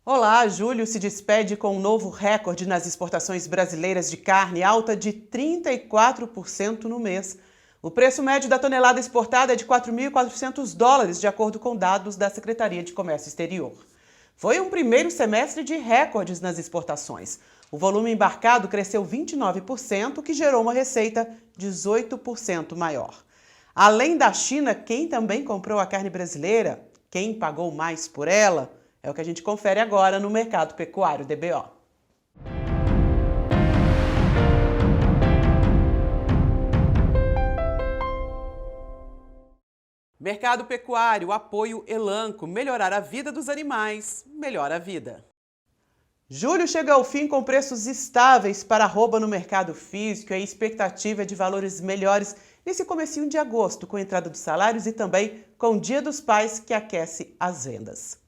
Olá, julho se despede com um novo recorde nas exportações brasileiras de carne, alta de 34% no mês. O preço médio da tonelada exportada é de US$ 4.400, de acordo com dados da Secretaria de Comércio Exterior. Foi um primeiro semestre de recordes nas exportações. O volume embarcado cresceu 29%, o que gerou uma receita 18% maior. Além da China, quem também comprou a carne brasileira? Quem pagou mais por ela? É o que a gente confere agora no Mercado Pecuário DBO. Mercado Pecuário, apoio Elanco, melhorar a vida dos animais, melhora a vida. Julho chega ao fim com preços estáveis para arroba no mercado físico e a expectativa é de valores melhores nesse comecinho de agosto, com a entrada dos salários e também com o Dia dos Pais, que aquece as vendas.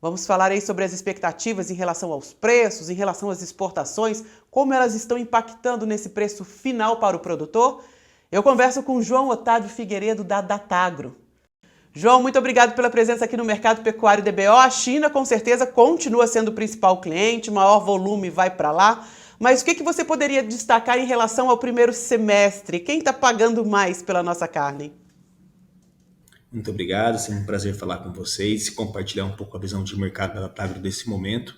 Vamos falar aí sobre as expectativas em relação aos preços, em relação às exportações, como elas estão impactando nesse preço final para o produtor? Eu converso com João Otávio Figueiredo, da Datagro. João, muito obrigado pela presença aqui no Mercado Pecuário DBO. A China, com certeza, continua sendo o principal cliente, maior volume vai para lá. Mas o que você poderia destacar em relação ao primeiro semestre? Quem está pagando mais pela nossa carne? Muito obrigado, é um prazer falar com vocês e compartilhar um pouco a visão de mercado da Datagro desse momento.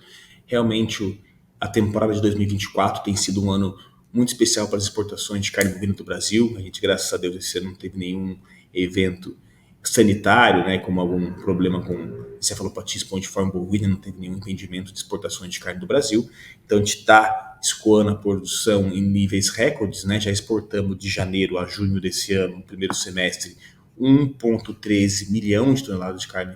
Realmente, a temporada de 2024 tem sido um ano muito especial para as exportações de carne bovina do Brasil. A gente, graças a Deus, esse ano não teve nenhum evento sanitário, né, como algum problema com cefalopatia espongiforme bovina, não teve nenhum impedimento de exportações de carne do Brasil. Então, a gente está escoando a produção em níveis recordes, né? Já exportamos de janeiro a junho desse ano, no primeiro semestre, 1,13 milhão de toneladas de carne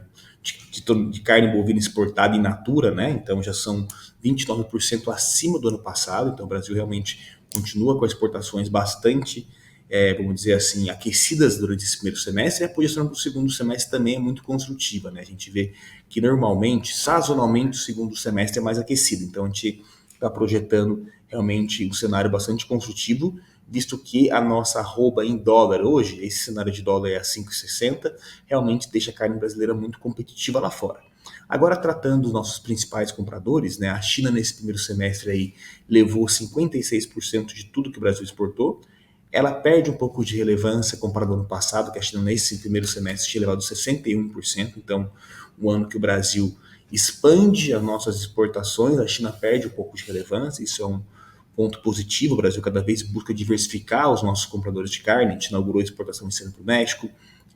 de carne bovina exportada in natura, né? Então já são 29% acima do ano passado. Então o Brasil realmente continua com exportações bastante, vamos dizer assim, aquecidas durante esse primeiro semestre. E a projeção para o segundo semestre também é muito construtiva, né? A gente vê que normalmente, sazonalmente, o segundo semestre é mais aquecido. Então a gente está projetando realmente um cenário bastante construtivo, visto que a nossa arroba em dólar hoje, esse cenário de dólar é a 5,60, realmente deixa a carne brasileira muito competitiva lá fora. Agora, tratando dos nossos principais compradores, né, a China nesse primeiro semestre aí levou 56% de tudo que o Brasil exportou. Ela perde um pouco de relevância comparado ao ano passado, que a China nesse primeiro semestre tinha levado 61%, então o ano que o Brasil expande as nossas exportações, a China perde um pouco de relevância, isso é um ponto positivo. O Brasil cada vez busca diversificar os nossos compradores de carne. A gente inaugurou exportação esse ano para o México,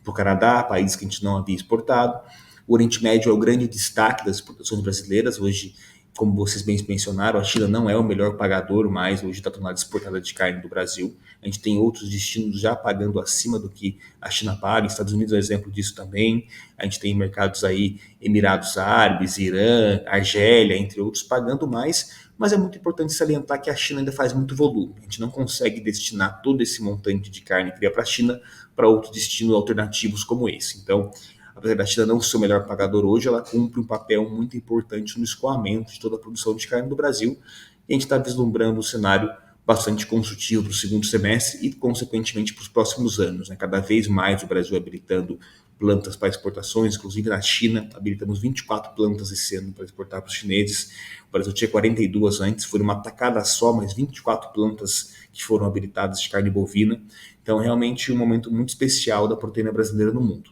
para o Canadá, países que a gente não havia exportado. O Oriente Médio é o grande destaque das exportações brasileiras. Hoje, como vocês bem mencionaram, a China não é o melhor pagador mais hoje da tonelada exportada de carne do Brasil. A gente tem outros destinos já pagando acima do que a China paga. Estados Unidos é um exemplo disso também. A gente tem mercados aí, Emirados Árabes, Irã, Argélia, entre outros, pagando mais. Mas é muito importante salientar que a China ainda faz muito volume. A gente não consegue destinar todo esse montante de carne que vier para a China para outros destinos alternativos como esse. Então, apesar da China não ser o melhor pagador hoje, ela cumpre um papel muito importante no escoamento de toda a produção de carne do Brasil. E a gente está vislumbrando um cenário bastante construtivo para o segundo semestre e, consequentemente, para os próximos anos, né? Cada vez mais o Brasil habilitando plantas para exportações, inclusive na China, habilitamos 24 plantas esse ano para exportar para os chineses. O Brasil tinha 42 antes, foi uma tacada só, mas 24 plantas que foram habilitadas de carne bovina. Então, realmente, um momento muito especial da proteína brasileira no mundo.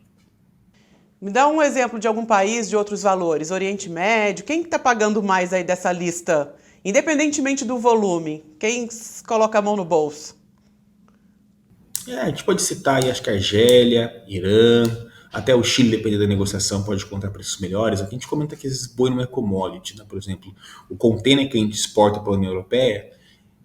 Me dá um exemplo de algum país de outros valores, Oriente Médio, quem está pagando mais aí dessa lista? Independentemente do volume, quem coloca a mão no bolso? A gente pode citar aí, acho que Argélia, Irã, até o Chile, dependendo da negociação, pode encontrar preços melhores. Aqui a gente comenta que esses boi não é commodity, né? Por exemplo, o container que a gente exporta para a União Europeia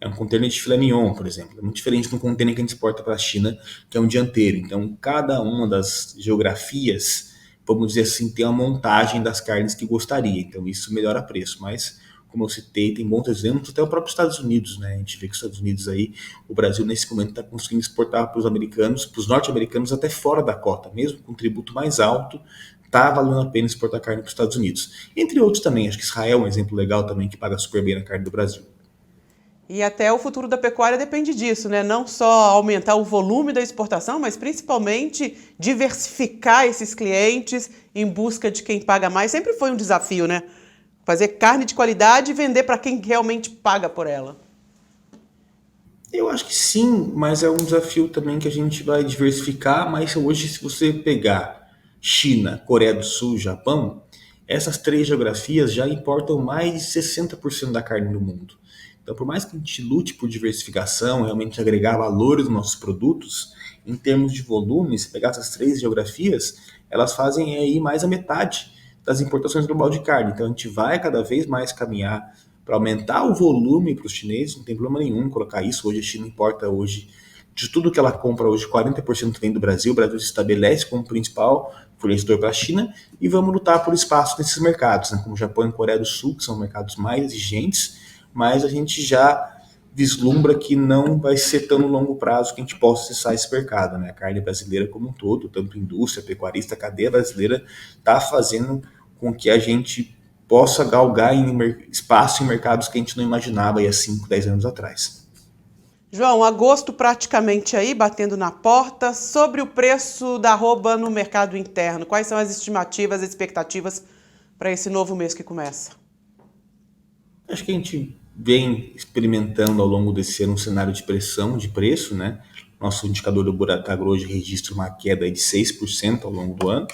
é um container de filé mignon, por exemplo. É muito diferente do container que a gente exporta para a China, que é um dianteiro. Então, cada uma das geografias, vamos dizer assim, tem uma montagem das carnes que gostaria. Então, isso melhora o preço. Mas, como eu citei, tem bons exemplos, até o próprio Estados Unidos, né? A gente vê que os Estados Unidos aí, o Brasil nesse momento está conseguindo exportar para os americanos, para os norte-americanos, até fora da cota, mesmo com um tributo mais alto, tá valendo a pena exportar carne para os Estados Unidos. Entre outros também, acho que Israel é um exemplo legal também, que paga super bem na carne do Brasil. E até o futuro da pecuária depende disso, né? Não só aumentar o volume da exportação, mas principalmente diversificar esses clientes em busca de quem paga mais. Sempre foi um desafio, né? fazer carne de qualidade e vender para quem realmente paga por ela? Eu acho que sim, mas é um desafio também que a gente vai diversificar. Mas hoje, se você pegar China, Coreia do Sul, Japão, essas três geografias já importam mais de 60% da carne do mundo. Então, por mais que a gente lute por diversificação, realmente agregar valores nos nossos produtos, em termos de volume, se pegar essas três geografias, elas fazem aí mais a metade das importações global de carne. Então, a gente vai cada vez mais caminhar para aumentar o volume para os chineses, não tem problema nenhum colocar isso. Hoje a China importa hoje, de tudo que ela compra hoje, 40% vem do Brasil. O Brasil se estabelece como principal fornecedor para a China e vamos lutar por espaço nesses mercados, né, como Japão e Coreia do Sul, que são mercados mais exigentes, mas a gente já vislumbra que não vai ser tão no longo prazo que a gente possa acessar esse mercado. Né? A carne brasileira como um todo, tanto indústria, pecuarista, a cadeia brasileira, está fazendo com que a gente possa galgar espaço em mercados que a gente não imaginava há 5, 10 anos atrás. João, agosto praticamente aí, batendo na porta. Sobre o preço da arroba no mercado interno, quais são as estimativas, as expectativas para esse novo mês que começa? Acho que a gente vem experimentando ao longo desse ano um cenário de pressão de preço, né? Nosso indicador do Buracagro hoje registra uma queda de 6% ao longo do ano.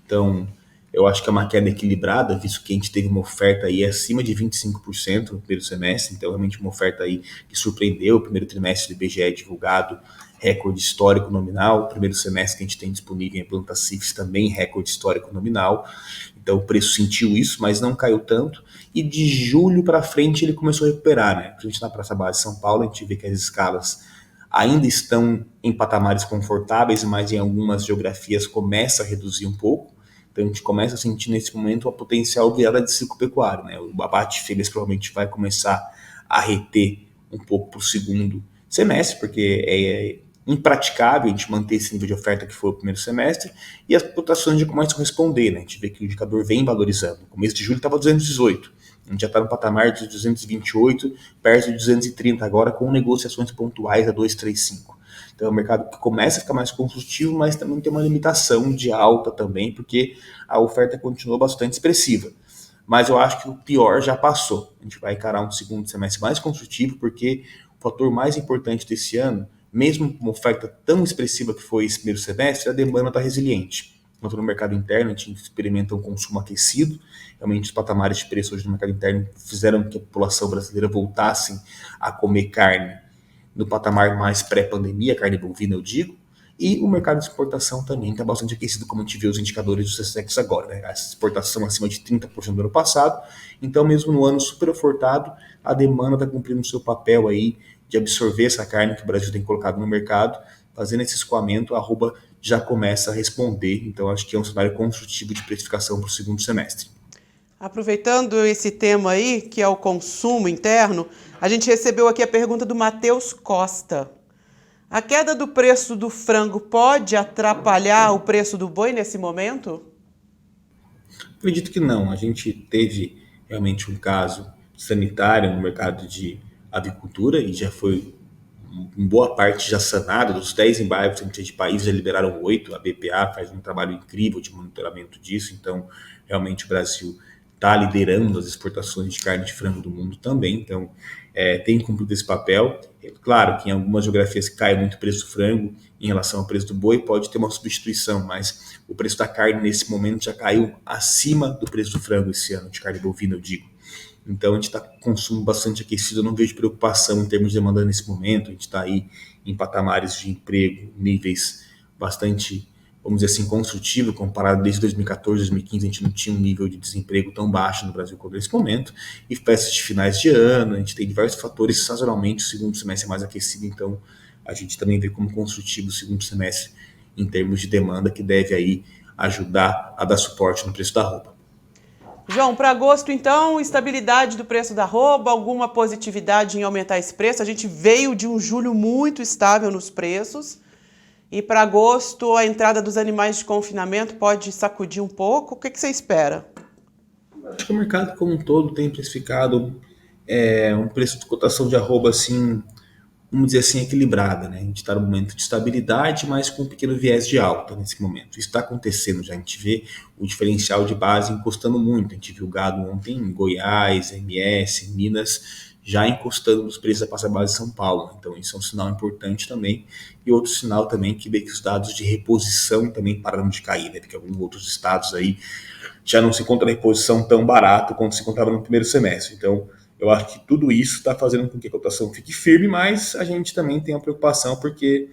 Então, eu acho que é uma queda equilibrada, visto que a gente teve uma oferta aí acima de 25% no primeiro semestre, então realmente uma oferta aí que surpreendeu. O primeiro trimestre do IBGE divulgado, recorde histórico nominal. O primeiro semestre que a gente tem disponível em planta CIFS também recorde histórico nominal. Então o preço sentiu isso, mas não caiu tanto. E de julho para frente ele começou a recuperar, né? A gente na Praça Base de São Paulo, a gente vê que as escalas ainda estão em patamares confortáveis, mas em algumas geografias começa a reduzir um pouco. Então a gente começa a sentir nesse momento a potencial virada de ciclo pecuário. Né? O abate de fêmeas provavelmente vai começar a reter um pouco para o segundo semestre, porque é impraticável a gente manter esse nível de oferta que foi o primeiro semestre, e as cotações já começam a responder. Né? A gente vê que o indicador vem valorizando. No começo de julho estava 218, a gente já está no patamar de 228, perto de 230 agora, com negociações pontuais a 235. Então é um mercado que começa a ficar mais construtivo, mas também tem uma limitação de alta também, porque a oferta continuou bastante expressiva. Mas eu acho que o pior já passou. A gente vai encarar um segundo semestre mais construtivo, porque o fator mais importante desse ano, mesmo com uma oferta tão expressiva que foi esse primeiro semestre, a demanda está resiliente. Enquanto no mercado interno a gente experimenta um consumo aquecido, realmente os patamares de preço hoje no mercado interno fizeram que a população brasileira voltasse a comer carne no patamar mais pré-pandemia, carne bovina eu digo, e o mercado de exportação também está bastante aquecido, como a gente vê os indicadores do SESEX agora, né? A exportação acima de 30% do ano passado, então mesmo no ano super ofertado, a demanda está cumprindo o seu papel aí de absorver essa carne que o Brasil tem colocado no mercado, fazendo esse escoamento, a arroba já começa a responder, então acho que é um cenário construtivo de precificação para o segundo semestre. Aproveitando esse tema aí, que é o consumo interno, a gente recebeu aqui a pergunta do Matheus Costa. A queda do preço do frango pode atrapalhar o preço do boi nesse momento? Acredito que não. A gente teve realmente um caso sanitário no mercado de avicultura e já foi em boa parte já sanado. Dos 10 embargos que a gente tem de países, já liberaram 8. A BPA faz um trabalho incrível de monitoramento disso, então realmente o Brasil está liderando as exportações de carne de frango do mundo também, então tem cumprido esse papel. É claro que em algumas geografias cai muito o preço do frango em relação ao preço do boi, pode ter uma substituição, mas o preço da carne nesse momento já caiu acima do preço do frango esse ano, de carne bovina eu digo. Então a gente está com consumo bastante aquecido, eu não vejo preocupação em termos de demanda nesse momento, a gente está aí em patamares de emprego, níveis bastante, vamos dizer assim, construtivo, comparado desde 2014, 2015, a gente não tinha um nível de desemprego tão baixo no Brasil como nesse momento, e festas de finais de ano, a gente tem diversos fatores, sazonalmente o segundo semestre é mais aquecido, então a gente também vê como construtivo o segundo semestre em termos de demanda, que deve aí ajudar a dar suporte no preço da roupa. João, para agosto, então, estabilidade do preço da arroba, alguma positividade em aumentar esse preço? A gente veio de um julho muito estável nos preços e para agosto a entrada dos animais de confinamento pode sacudir um pouco. O que você espera? Acho que o mercado como um todo tem precificado um preço de cotação de arroba assim vamos dizer assim, equilibrada, né? A gente está num momento de estabilidade, mas com um pequeno viés de alta nesse momento. Isso está acontecendo já, a gente vê o diferencial de base encostando muito. A gente viu o gado ontem em Goiás, MS, Minas, já encostando nos preços da pasta base de São Paulo. Então isso é um sinal importante também. E outro sinal também que vê que os dados de reposição também pararam de cair, né? Porque alguns outros estados aí já não se encontra reposição tão barato quanto se encontrava no primeiro semestre. Então, eu acho que tudo isso está fazendo com que a cotação fique firme, mas a gente também tem uma preocupação porque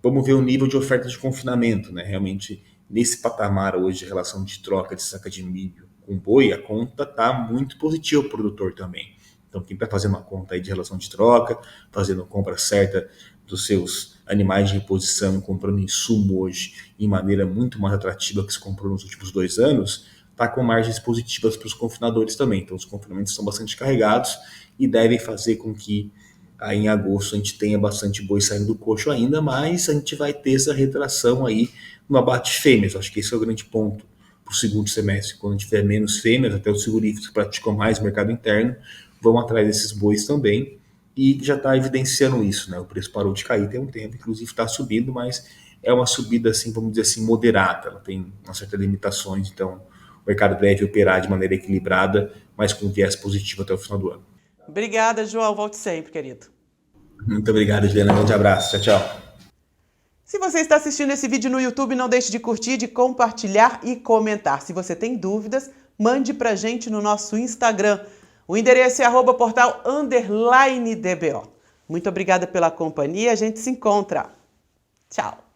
vamos ver o nível de oferta de confinamento, né? Realmente, nesse patamar hoje, a relação de troca de saca de milho com boi, a conta está muito positiva para o produtor também. Então, quem está fazendo uma conta aí de relação de troca, fazendo a compra certa dos seus animais de reposição, comprando insumo hoje em maneira muito mais atrativa que se comprou nos últimos 2 anos, está com margens positivas para os confinadores também. Então, os confinamentos estão bastante carregados e devem fazer com que aí em agosto a gente tenha bastante boi saindo do coxo ainda, mas a gente vai ter essa retração aí no abate fêmeas. Acho que esse é o grande ponto para o segundo semestre. Quando tiver menos fêmeas, até os frigoríficos que praticam mais mercado interno vão atrás desses bois também e já está evidenciando isso, né? O preço parou de cair tem um tempo, inclusive está subindo, mas é uma subida assim, vamos dizer assim, moderada. Ela tem uma certa limitações, então o mercado deve operar de maneira equilibrada, mas com viés positivo até o final do ano. Obrigada, João. Volte sempre, querido. Muito obrigado, Juliana. Um grande abraço. Tchau, tchau. Se você está assistindo esse vídeo no YouTube, não deixe de curtir, de compartilhar e comentar. Se você tem dúvidas, mande pra gente no nosso Instagram. O endereço é @portal_DBO. Muito obrigada pela companhia. A gente se encontra. Tchau.